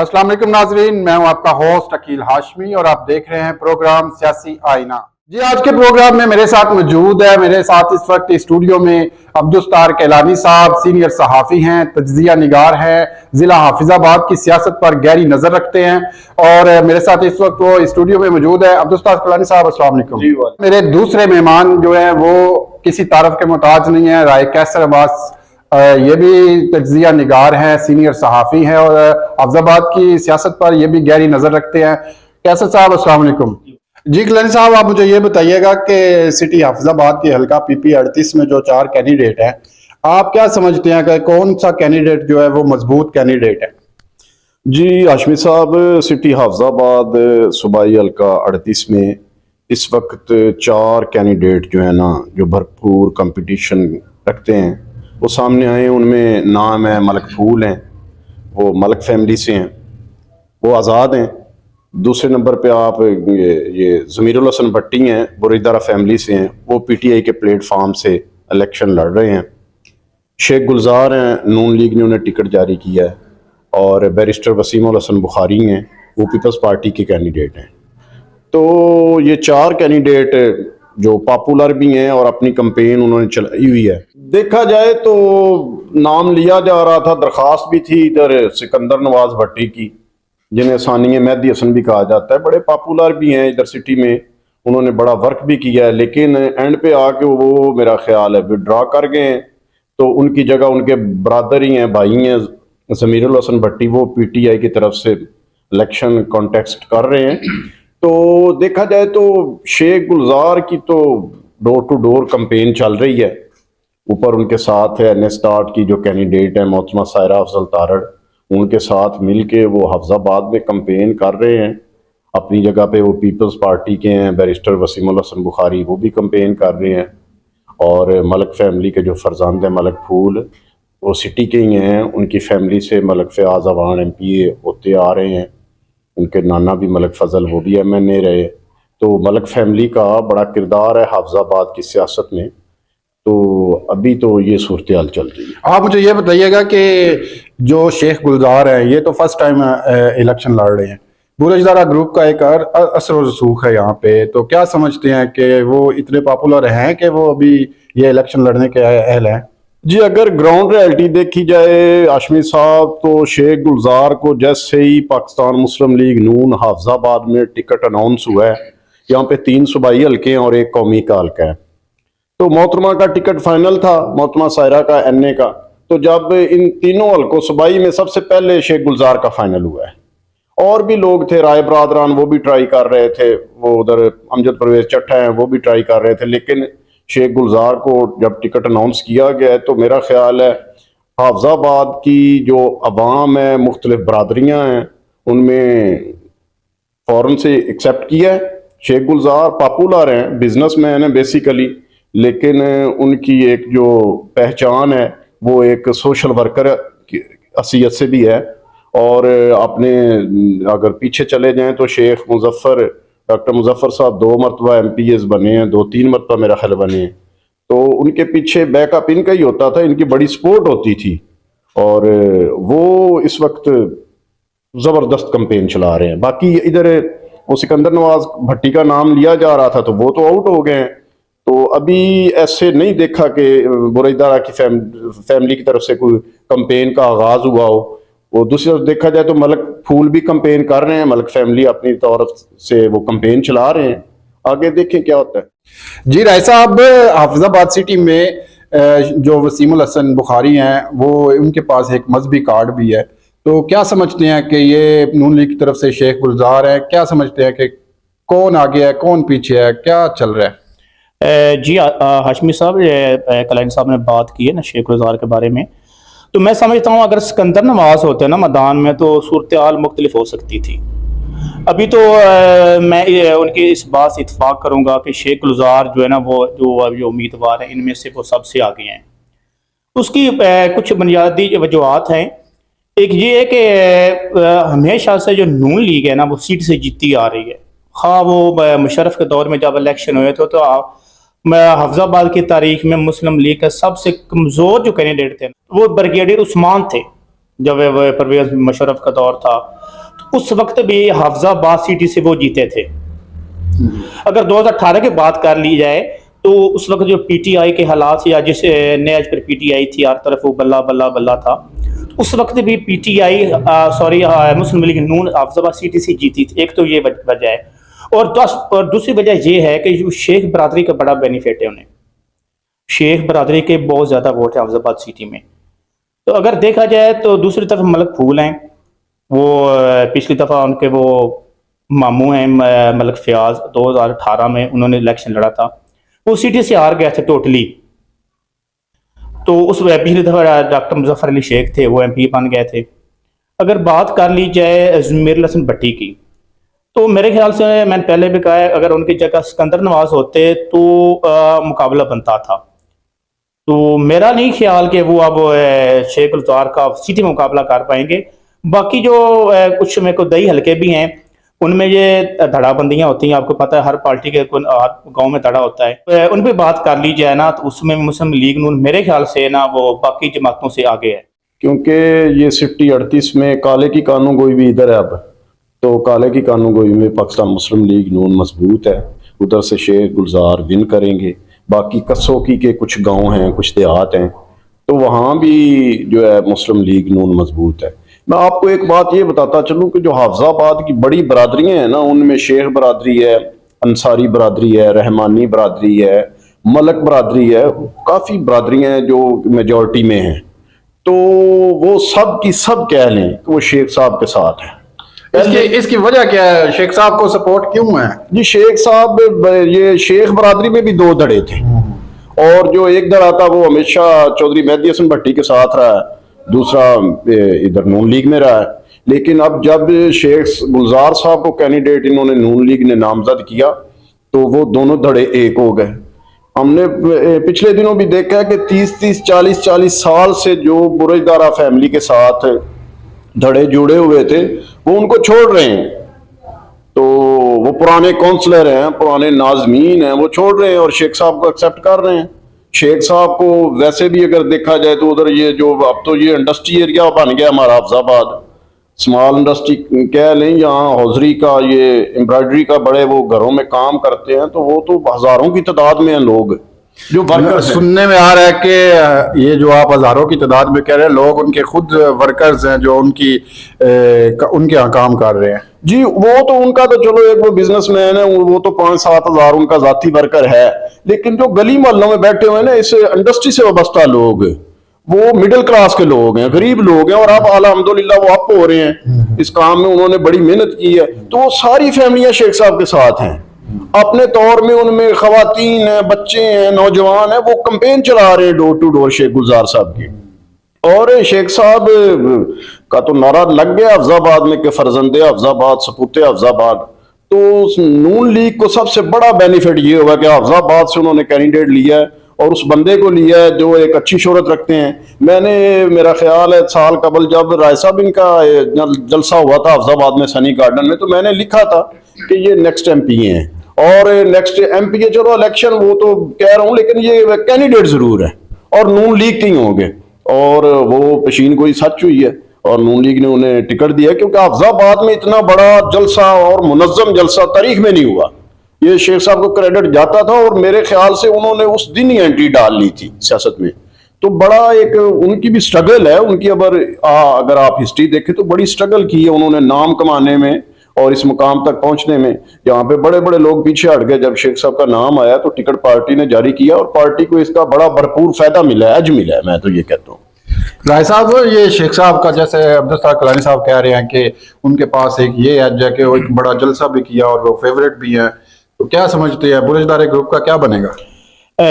अस्सलाम वालेकुम नाजरीन, मैं हूं आपका होस्ट अकील हाशमी और आप देख रहे हैं प्रोग्राम सियासी आईना। जी, आज के प्रोग्राम में मेरे साथ मौजूद है, मेरे साथ इस वक्त स्टूडियो में अब्दुस्तार कैलानी साहब सीनियर सहाफ़ी हैं, तज्जिया निगार हैं, जिला हाफिजाबाद की सियासत पर गहरी नजर रखते हैं। और मेरे साथ इस वक्त वो स्टूडियो में मौजूद है अब्दुस्तार कैलानी साहब। अस्सलाम वालेकुम। मेरे दूसरे मेहमान जो है वो किसी तारफ के मोहताज नहीं है, राय कैसर अब्बास ये भी तज्जिया निगार हैं, सीनियर सहाफ़ी हैं और हाफिजाबाद की सियासत पर ये भी गहरी नजर रखते हैं। कैसर साहब अस्सलाम वालेकुम। जी कैलानी साहब, आप मुझे ये बताइएगा कि सिटी हाफिजाबाद की हल्का PP 38 में जो 4 कैंडिडेट हैं, आप क्या समझते हैं कि कौन सा कैंडिडेट जो है वो मजबूत कैंडिडेट है? जी हाशमी साहब, सिटी हाफिजाबाद सूबाई हल्का 38 में इस वक्त 4 कैंडिडेट जो है ना, जो भरपूर कंपटीशन रखते हैं, वो सामने आए। उनमें नाम है मलक फूल हैं, वो मलक फैमिली से हैं, वो आज़ाद हैं। दूसरे नंबर पे आप ये ज़मीरुल हसन भट्टी हैं, बुरीदारा फैमिली से हैं, वो PTI के प्लेटफार्म से इलेक्शन लड़ रहे हैं। शेख गुलजार हैं, नून लीग ने उन्हें टिकट जारी किया है। और बैरिस्टर वसीमुल हसन बुखारी हैं, वो पीपल्स पार्टी के कैंडिडेट हैं। तो ये 4 कैंडिडेट जो पॉपुलर भी हैं और अपनी कंपेन उन्होंने चलाई हुई है। देखा जाए तो नाम लिया जा रहा था, दरख्वास्त भी थी इधर सिकंदर नवाज भट्टी की, जिन्हें सानिया मेहदी हसन भी कहा जाता है, बड़े पॉपुलर भी हैं इधर सिटी में, उन्होंने बड़ा वर्क भी किया है। लेकिन एंड पे आके वो मेरा ख्याल है विड्रॉ कर गए हैं। तो उनकी जगह उनके ब्रदर ही हैं, भाई हैं, ज़मीरुल हसन भट्टी, वो PTI की तरफ से इलेक्शन कॉन्टेस्ट कर रहे हैं। तो देखा जाए तो शेख गुलजार की तो डोर टू डोर कंपेन चल रही है। ऊपर उनके साथ है NS स्टार्ट की जो कैंडिडेट है मोहतरमा सायरा अफजल तारड़, उनके साथ मिलके वो हाफिजाबाद में कंपेन कर रहे हैं। अपनी जगह पे वो पीपल्स पार्टी के हैं, बैरिस्टर वसीमुल हसन बुखारी, वो भी कंपेन कर रहे हैं। और मलक फैमिली के जो फरजांद है मलक फूल, वो सिटी के ही हैं, उनकी फैमिली से मलक फयाज अवान MPA होते आ रहे हैं। उनके नाना भी मलक फजल, वो भी MNA रहे। तो मलक फैमिली का बड़ा किरदार है हाफिजाबाद की सियासत में। तो अभी तो ये सूरत हाल चल रही है। आप मुझे ये बताइएगा कि जो शेख गुलजार है, ये तो फर्स्ट टाइम इलेक्शन लड़ रहे हैं। बुरजदारा ग्रुप का एक असर और रसूख है यहाँ पे, तो क्या समझते हैं कि वो इतने पॉपुलर हैं कि वो अभी ये इलेक्शन लड़ने के अहल हैं? जी, अगर ग्राउंड रियलिटी देखी जाए हाशमी साहब, तो शेख गुलजार को जैसे ही पाकिस्तान मुस्लिम लीग नून हाफिजाबाद में टिकट अनाउंस हुआ है, यहाँ पे 3 सूबाई हल्के हैं और 1 कौमी का हल्का है। तो मोहतरमा का टिकट फाइनल था, मोहतरमा सायरा का, NA का। तो जब इन तीनों हल्कों सूबाई में सबसे पहले शेख गुलजार का फाइनल हुआ है। और भी लोग थे, राय बरादरान, वो भी ट्राई कर रहे थे, वो उधर अमजद परवेज चट्टा हैं, वो भी ट्राई कर रहे थे। लेकिन शेख गुलजार को जब टिकट अनाउंस किया गया, तो मेरा ख्याल है हाफिजाबाद की जो अवाम है, मुख्तलिफ बरादरियाँ हैं, उनमें फ़ौरन से एक्सेप्ट किया है। शेख गुलजार पॉपुलर हैं, बिजनेसमैन हैं बेसिकली, लेकिन उनकी एक जो पहचान है वो एक सोशल वर्कर की हैसियत से भी है। और आपने अगर पीछे चले जाएं तो शेख मुजफ्फर, डॉक्टर मुजफ्फर साहब 2 मरतबा MPS बने हैं, 2-3 मरतबा मेरा ख्याल बने हैं। तो उनके पीछे बैकअप इनका ही होता था, इनकी बड़ी सपोर्ट होती थी। और वो इस वक्त ज़बरदस्त कंपेन चला रहे हैं। बाकी इधर वो सिकंदर नवाज भट्टी का नाम लिया जा रहा था, तो वो तो आउट हो गए हैं। तो अभी ऐसे नहीं देखा कि बुरीदारा की फैमिली की तरफ से कोई कंपेन का आगाज हुआ हो। वो दूसरी तरफ देखा जाए तो मलक फूल भी कंपेन कर रहे हैं, मलक फैमिली अपनी तरफ से वो कंपेन चला रहे हैं। आगे देखें क्या होता है। जी राय साहब, हाफिजाबाद सिटी में जो वसीमुल हसन बुखारी हैं, वो उनके पास एक मजहबी कार्ड भी है। तो क्या समझते हैं कि ये नून लीग की तरफ से शेख गुलजार है? क्या समझते हैं कि कौन आगे है, कौन पीछे है, क्या चल रहा है? जी हाशमी साहब, कैलानी साहब ने बात की है ना शेख गुलजार के बारे में, तो मैं समझता हूँ अगर सिकंदर नवाज होते ना मैदान में तो सूरत हाल मुख्तलिफ हो सकती थी। अभी तो मैं उनकी इस बात से इत्फाक करूँगा कि शेख गुलजार जो है ना, वो जो उम्मीदवार हैं इनमें से वो सबसे आगे हैं। उसकी कुछ बुनियादी वजूहत हैं। एक ये है कि हमेशा से जो नून लीग है ना, वो सीट से जीतती आ रही है। हाँ, वो मुशर्रफ के दौर में जब इलेक्शन हुए थे तो हाफिजाबाद की तारीख में मुस्लिम लीग का सबसे कमज़ोर जो कैंडिडेट थे वो ब्रिगेडियर उस्मान थे, जब वो परवेज मुशर्रफ का दौर था, तो उस वक्त भी हाफिजाबाद सीटी से वो जीते थे। अगर 2018 की बात कर ली जाए तो उस वक्त जो पीटीआई के हालात या जिस नेज पर पीटीआई थी, हर तरफ वो बल्ला बल्ला बल्ला था, तो उस वक्त भी पीटीआई मुस्लिम लीग नून हाफिजाबाद सीटी से जीती थी। एक तो ये वजह है, और दूसरी वजह ये है कि जो शेख बरादरी का बड़ा बेनिफिट है उन्हें, शेख बरादरी के बहुत ज़्यादा वोट है हाफिजाबाद सिटी में। तो अगर देखा जाए तो दूसरी तरफ मलक फूल हैं, वो पिछली दफ़ा उनके वो मामू हैं मलक फयाज, 2018 में उन्होंने इलेक्शन लड़ा था, वो सिटी से हार गए थे टोटली। तो उस पिछली दफ़ा डॉक्टर मुजफ्फर अली शेख थे, वो MP बन गए थे। अगर बात कर ली जाए ज़मीरुल हसन भट्टी की, तो मेरे ख्याल से मैंने पहले भी कहा है, अगर उनकी जगह सिकंदर नवाज होते तो मुकाबला बनता था। तो मेरा नहीं ख्याल कि वो अब शेख गुलजार का सिटी में मुकाबला कर पाएंगे। बाकी जो कुछ मेरे को दही हल्के भी हैं, उनमें ये धड़ाबंदियाँ होती हैं, आपको पता है हर पार्टी के गांव में धड़ा होता है। उन पर बात कर ली जाए ना, तो उसमें मुस्लिम लीग नून मेरे ख्याल से ना वो बाकी जमातों से आगे है, क्योंकि ये सिटी 38 में काले की कानून गोई भी इधर है। अब तो काले की कानून गोई में पाकिस्तान मुस्लिम लीग नून मजबूत है, उधर से शेख गुलजार विन करेंगे। बाकी कसोकी के कुछ गांव हैं, कुछ देहात हैं, तो वहाँ भी जो है मुस्लिम लीग नून मजबूत है। मैं आपको एक बात ये बताता चलूँ कि जो हाफिजाबाद की बड़ी बरादरियाँ हैं ना, उनमें शेख बरादरी है, अंसारी बरादरी है, रहमानी बरादरी है, मलक बरादरी है, काफ़ी बरादरियाँ हैं जो मेजॉरिटी में हैं। तो वो सब की सब कह लें कि वो शेख साहब के साथ है। इसकी वजह क्या है? शेख साहब को सपोर्ट क्यों है? जी शेख साहब, ये शेख बरादरी में भी दो धड़े थे, और जो एक धड़ा था वो हमेशा चौधरी मेहदी हसन भट्टी के साथ रहा है, दूसरा इधर नून लीग में रहा है। लेकिन अब जब शेख गुलजार साहब को कैंडिडेट इन्होंने नून लीग ने नामजद किया, तो वो दोनों धड़े एक हो गए। हमने पिछले दिनों भी देखा है कि 30-30, 40-40 साल से जो बुरजदारा फैमिली के साथ धड़े जुड़े हुए थे, वो उनको छोड़ रहे हैं। तो वो पुराने काउंसलर हैं, पुराने नाजमीन हैं, वो छोड़ रहे हैं और शेख साहब को एक्सेप्ट कर रहे हैं। शेख साहब को वैसे भी अगर देखा जाए तो उधर ये जो अब तो ये इंडस्ट्री एरिया बन गया हमारा हाफिजाबाद, स्मॉल इंडस्ट्री कह लें, यहाँ हौजरी का, ये एम्ब्रॉयडरी का बड़े वो घरों में काम करते हैं, तो वो तो हजारों की तादाद में हैं लोग जो वर्कर्स हैं। सुनने में आ रहा है कि ये जो आप हजारों की तादाद में कह रहे हैं, लोग उनके खुद वर्कर्स हैं जो उनके यहाँ काम कर रहे हैं। जी वो तो उनका तो चलो एक वो बिजनेसमैन है, वो तो 5-7 हजार उनका जाती वर्कर है। लेकिन जो गली मोहल्लों में बैठे हुए हैं ना, इस इंडस्ट्री से वाबस्ता लोग, वो मिडिल क्लास के लोग हैं, गरीब लोग हैं, और अब अल्हम्दुलिल्लाह वो अप हो रहे हैं इस काम में, उन्होंने बड़ी मेहनत की है। तो वो सारी फैमिलियां शेख साहब के साथ हैं अपने तौर में, उनमें खवातीन हैं, बच्चे हैं, नौजवान हैं, वो कैंपेन चला रहे हैं डोर टू डोर शेख गुलजार साहब की। और शेख साहब का तो नारा लग गया हाफिजाबाद में कि फर्जंदे हाफिजाबाद सपूते हाफिजाबाद। तो नून लीग को सबसे बड़ा बेनिफिट ये होगा कि हाफिजाबाद से उन्होंने कैंडिडेट लिया है और उस बंदे को लिया है जो एक अच्छी शोहरत रखते हैं। मैंने, मेरा ख्याल है साल कबल जब राय साहब इनका जलसा हुआ था हाफिजाबाद में सनी गार्डन में, तो मैंने लिखा था कि ये नेक्स्ट MP हैं, और नेक्स्ट MP है, चलो इलेक्शन वो तो कह रहा हूँ, लेकिन ये कैंडिडेट जरूर है और नून लीग के ही होंगे। और वो पेशीन गोई सच हुई है और नून लीग ने उन्हें टिकट दिया, क्योंकि हाफिजाबाद में इतना बड़ा जलसा और मुनज्जम जलसा तारीख में नहीं हुआ। ये शेख साहब को क्रेडिट जाता था, और मेरे ख्याल से उन्होंने उस दिन ही एंट्री डाल ली थी सियासत में। तो बड़ा एक उनकी भी स्ट्रगल है, उनकी अगर आप हिस्ट्री देखें तो बड़ी स्ट्रगल की है उन्होंने नाम कमाने में और इस मुकाम तक पहुंचने में। यहाँ पे बड़े बड़े लोग पीछे हट गए। जब शेख साहब का नाम आया तो टिकट पार्टी ने जारी किया और पार्टी को इसका बड़ा भरपूर फायदा मिला है, अज मिला है, मैं तो ये कहता हूँ। राय साहब, ये शेख साहब का, जैसे अब्दुल कलानी साहब कह रहे हैं कि उनके पास एक ये एज है कि वो एक बड़ा जलसा भी किया और वो फेवरेट भी है, तो क्या समझते हैं बुरजदार ग्रुप का क्या बनेगा?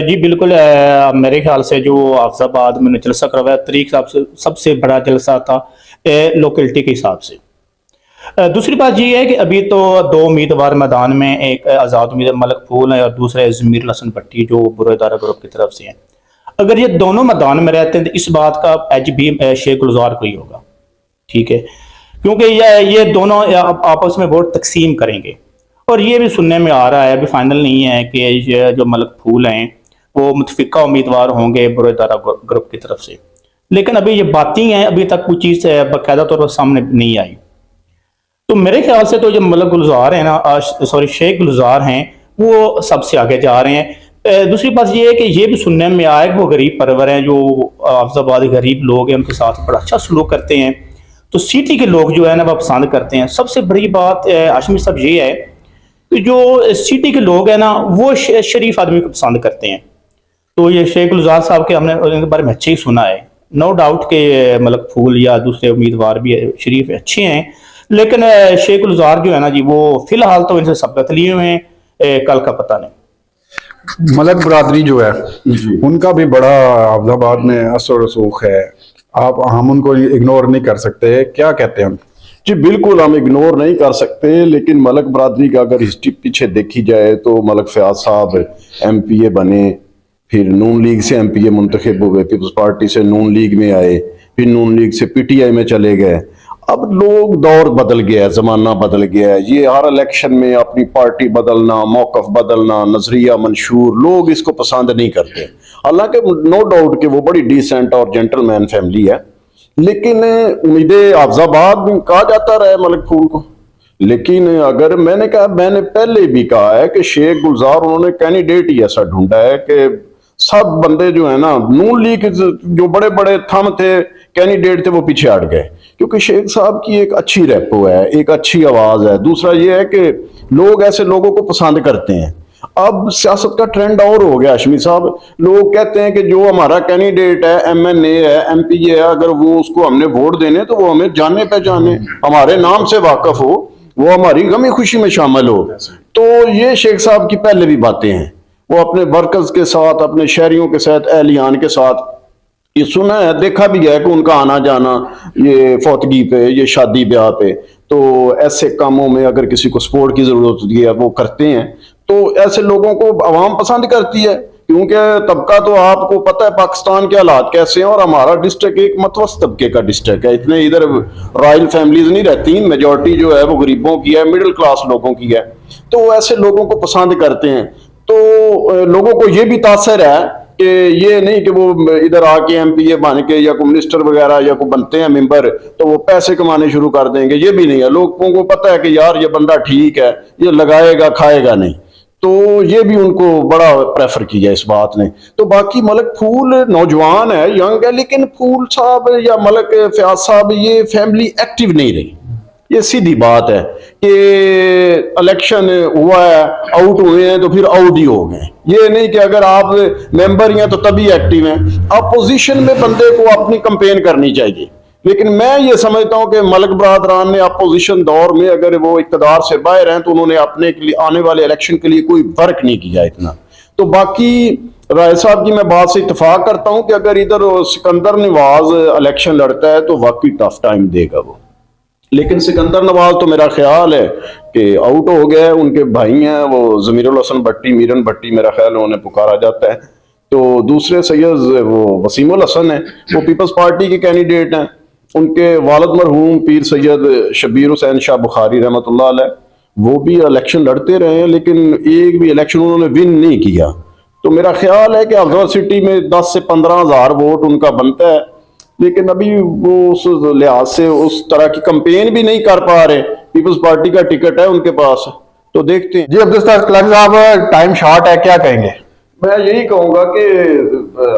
जी बिल्कुल, मेरे ख्याल से जो हाफिजाबाद में जलसा करवाया तरीक साहब से सबसे बड़ा जलसा था लोकेलिटी के हिसाब से। दूसरी बात ये है कि अभी तो 2 उम्मीदवार मैदान में, एक आज़ाद उम्मीदवार मलक फूल है और दूसरा ज़मीरुल हसन भट्टी जो बुरजदार ग्रुप की तरफ से हैं। अगर ये दोनों मैदान में रहते हैं तो इस बात का एज भी शेख गुलजार को ही होगा, ठीक है, क्योंकि ये दोनों आपस में वोट तकसीम करेंगे। और ये भी सुनने में आ रहा है, अभी फाइनल नहीं है, कि ये जो मलक फूल हैं वो मुतफिका उम्मीदवार होंगे बुरजदार ग्रुप की तरफ से। लेकिन अभी ये बातें हैं, अभी तक कोई चीज़ बाकायदा तौर पर सामने नहीं आई। तो मेरे ख्याल से तो जो मलक गुलजार हैं ना, सॉरी शेख गुलजार हैं, वो सबसे आगे जा रहे हैं। दूसरी बात ये है कि ये भी सुनने में आया कि वो गरीब परवर हैं, जो हाफिजाबाद गरीब लोग हैं उनके साथ बड़ा अच्छा सलूक करते हैं, तो सिटी के लोग जो है ना वो पसंद करते हैं। सबसे बड़ी बात हाशमी साहब ये है कि जो सिटी के लोग हैं ना वो शरीफ आदमी को पसंद करते हैं। तो ये शेख गुलजार साहब के हमने उनके बारे में अच्छे ही सुना है, नो डाउट के मलक फूल या दूसरे उम्मीदवार भी शरीफ अच्छे हैं, लेकिन शेख गुलजार जो है ना जी वो फिलहाल तो इनसे सबकत लिए हुए हैं, कल का पता नहीं। मलक बरादरी जो है उनका भी बड़ा अहमदाबाद में असर रसूख है, हम उनको इग्नोर नहीं कर सकते, क्या कहते हैं? जी बिल्कुल हम इग्नोर नहीं कर सकते, लेकिन मलक बरादरी का अगर हिस्ट्री पीछे देखी जाए तो मलक फयाज साहब MPA बने, फिर नून लीग से MPA मुंतखब हुए, पीपल्स पार्टी से नून लीग में आए, फिर नून लीग से PTI में चले गए। अब लोग दौर बदल गया है, जमाना बदल गया है, ये हर इलेक्शन में अपनी पार्टी बदलना, मौकफ बदलना, नजरिया मंशूर, लोग इसको पसंद नहीं करते। हालांकि नो डाउट कि वो बड़ी डिसेंट और जेंटलमैन फैमिली है, लेकिन उम्मीदें हाफिजाबाद भी कहा जाता रहा है मलक फूल को। लेकिन अगर मैंने पहले भी कहा है कि शेख गुलजार उन्होंने कैंडिडेट ही ऐसा ढूंढा है कि सब बंदे जो है ना नून लीग जो बड़े बड़े थम थे कैंडिडेट थे वो पीछे हट गए, क्योंकि शेख साहब की एक अच्छी रेपो है, एक अच्छी आवाज है। दूसरा ये है कि लोग ऐसे लोगों को पसंद करते हैं। अब सियासत का ट्रेंड और हो गया हाशमी साहब, लोग कहते हैं कि जो हमारा कैंडिडेट है, MNA है, MPA है, अगर वो उसको हमने वोट देने तो वो हमें जाने पहचाने, हमारे नाम से वाकफ हो, वो हमारी गमी खुशी में शामिल हो। तो ये शेख साहब की पहले भी बातें हैं, वो अपने वर्कर्स के साथ, अपने शहरियों के साथ, एहलियान के साथ, ये सुना है, देखा भी है कि उनका आना जाना ये फौतगी पे, ये शादी ब्याह पे, तो ऐसे कामों में अगर किसी को सपोर्ट की जरूरत होती है वो करते हैं। तो ऐसे लोगों को आवाम पसंद करती है, क्योंकि तबका तो आपको पता है पाकिस्तान के हालात कैसे हैं, और हमारा डिस्ट्रिक्ट एक मतवस्त तबके का डिस्ट्रिक्ट है, इतने इधर रॉयल फैमिलीज नहीं रहती, मेजॉरिटी जो है वो गरीबों की है, मिडिल क्लास लोगों की है, तो ऐसे लोगों को पसंद करते हैं। तो लोगों को ये भी तासर है कि ये नहीं कि वो इधर आके MPA बन के या कोई मिनिस्टर वगैरह या कोई बनते हैं मेंबर तो वो पैसे कमाने शुरू कर देंगे, ये भी नहीं है। लोगों को पता है कि यार ये बंदा ठीक है, ये लगाएगा खाएगा नहीं, तो ये भी उनको बड़ा प्रेफर किया इस बात ने। तो बाकी मलक फूल नौजवान है, यंग है, लेकिन फूल साहब या मलक फयाज साहब ये फैमिली एक्टिव नहीं रही, ये सीधी बात है कि इलेक्शन हुआ है, आउट हुए हैं तो फिर आउट ही हो गए। ये नहीं कि अगर आप मेंबर ही हैं तो तभी एक्टिव हैं। अपोजिशन में बंदे को अपनी कंपेन करनी चाहिए, लेकिन मैं ये समझता हूं कि मलक बरादरान ने अपोजिशन दौर में अगर वो इक़्तिदार से बाहर हैं तो उन्होंने अपने के लिए आने वाले इलेक्शन के लिए कोई फर्क नहीं किया इतना। तो बाकी राय साहब की मैं बात से इत्तेफाक करता हूं कि अगर इधर सिकंदर नवाज इलेक्शन लड़ता है तो वाकई टफ टाइम देगा वो, लेकिन सिकंदर नवाज तो मेरा ख्याल है कि आउट हो गया है। उनके भाई हैं वो ज़मीरुल हसन भट्टी, मीरन भट्टी मेरा ख्याल है उन्हें पुकारा जाता है। तो दूसरे सैयद वो वसीमुल हसन है, वो पीपल्स पार्टी के कैंडिडेट हैं। उनके वालिद मरहूम पीर सैयद शबीर हुसैन शाह बुखारी रहमतुल्लाह अलैह, वो भी इलेक्शन लड़ते रहे हैं, लेकिन एक भी इलेक्शन उन्होंने विन नहीं किया। तो मेरा ख्याल है कि अफजल सिटी में 10 से 15 हज़ार वोट उनका बनता है, लेकिन अभी वो उस लिहाज से उस तरह की कंपेन भी नहीं कर पा रहे। पीपल्स पार्टी का टिकट है उनके पास, तो देखते हैं। जी अब्दुल कलानी साहब, टाइम शॉर्ट है, क्या कहेंगे? मैं यही कहूँगा कि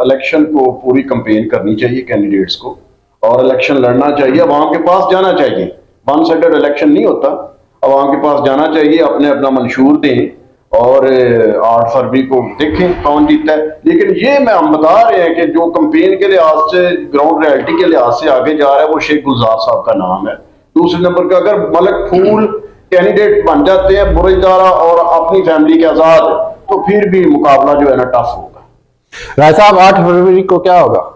इलेक्शन को पूरी कंपेन करनी चाहिए कैंडिडेट्स को, और इलेक्शन लड़ना चाहिए, अवाम के पास जाना चाहिए। वन साइडेड इलेक्शन नहीं होता, अवाम के पास जाना चाहिए, अपने अपना मंशूर दें और 8 फरवरी को देखें कौन जीतता है। लेकिन ये हम बता रहे हैं कि जो कंपेन के लिहाज से, ग्राउंड रियलिटी के लिहाज से आगे जा रहा है वो शेख गुलजार साहब का नाम है। दूसरे नंबर का अगर मलक फूल कैंडिडेट बन जाते हैं बुरेदारा और अपनी फैमिली के आजाद, तो फिर भी मुकाबला जो है ना टफ होगा। राय साहब 8 फरवरी को क्या होगा?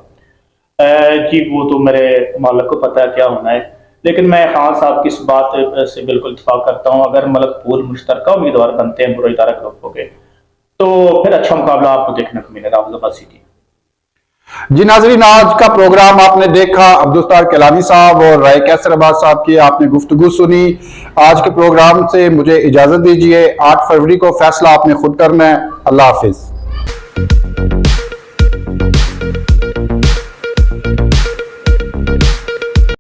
जी वो तो मेरे मालिक को पता है क्या होना है, लेकिन मैं खान साहब की इस बात से बिल्कुल इत्तेफाक करता हूँ। अगर मलक फूल मुश्तरका उम्मीदवार बनते हैं बुरेदारा ग्रुप के, तो फिर अच्छा मुकाबला आपको देखने को मिलेगा हाफिजाबाद सिटी। जी नाज़रीन, आज का प्रोग्राम आपने देखा, अब्दुल कलानी साहब और राय कैसराबाद साहब की आपने गुफ्तगू सुनी। आज के प्रोग्राम से मुझे इजाजत दीजिए। 8 फरवरी को फैसला आपने खुद करना है। अल्लाह हाफिज।